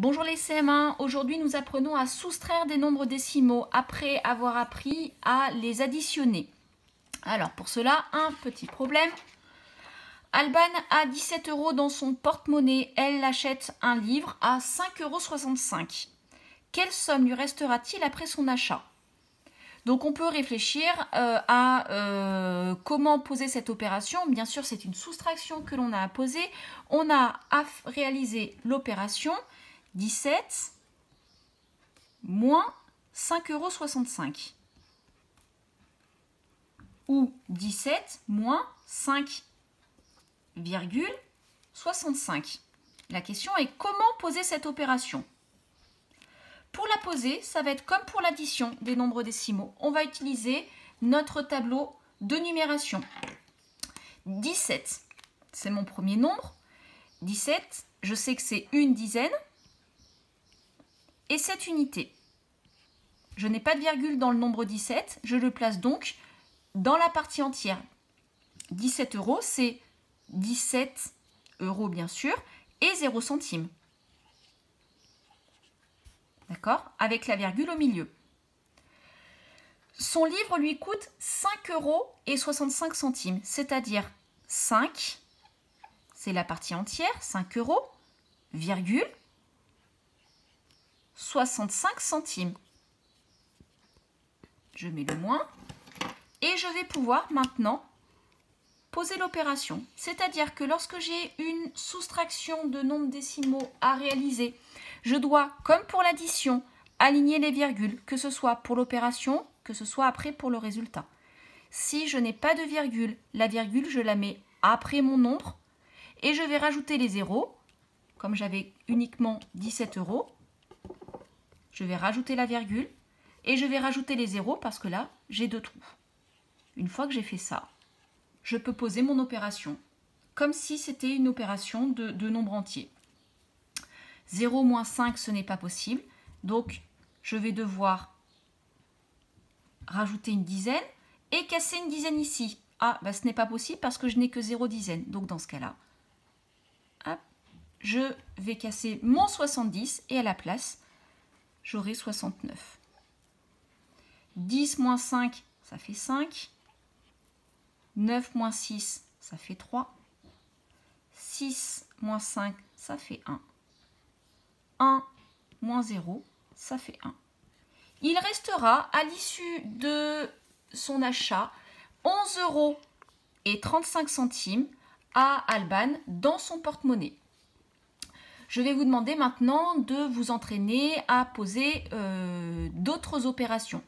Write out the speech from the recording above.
Bonjour les CM1, aujourd'hui nous apprenons à soustraire des nombres décimaux après avoir appris à les additionner. Alors pour cela, un petit problème. Alban a 17 € dans son porte-monnaie, elle achète un livre à 5,65 €. Quelle somme lui restera-t-il après son achat? Donc on peut réfléchir à comment poser cette opération. Bien sûr, c'est une soustraction que l'on a à poser. On a à réaliser l'opération 17 moins 5,65 € ou 17 moins 5,65. La question est comment poser cette opération? Pour la poser, ça va être comme pour l'addition des nombres décimaux. On va utiliser notre tableau de numération. 17, c'est mon premier nombre. 17, je sais que c'est une dizaine. Et 7 unités. Je n'ai pas de virgule dans le nombre 17, je le place donc dans la partie entière. 17 €, c'est 17 € bien sûr, et 0 centimes. D'accord? Avec la virgule au milieu. Son livre lui coûte 5,65 €, c'est-à-dire 5, c'est la partie entière, 5 €, virgule, 65 centimes. Je mets le moins et je vais pouvoir maintenant poser l'opération. C'est-à-dire que lorsque j'ai une soustraction de nombres décimaux à réaliser, je dois, comme pour l'addition, aligner les virgules, que ce soit pour l'opération, que ce soit après pour le résultat. Si je n'ai pas de virgule, la virgule, je la mets après mon nombre et je vais rajouter les zéros. Comme j'avais uniquement 17 €, je vais rajouter la virgule et je vais rajouter les zéros parce que là, j'ai deux trous. Une fois que j'ai fait ça, je peux poser mon opération comme si c'était une opération de nombre entier. 0 moins 5, ce n'est pas possible. Donc, je vais devoir rajouter une dizaine et casser une dizaine ici. Ah, bah, ce n'est pas possible parce que je n'ai que 0 dizaine. Donc, dans ce cas-là, je vais casser mon 70 et à la place, j'aurai 69. 10 moins 5, ça fait 5. 9 moins 6, ça fait 3. 6 moins 5, ça fait 1. 1 moins 0, ça fait 1. Il restera à l'issue de son achat 11,35 € à Alban dans son porte-monnaie. Je vais vous demander maintenant de vous entraîner à poser d'autres opérations.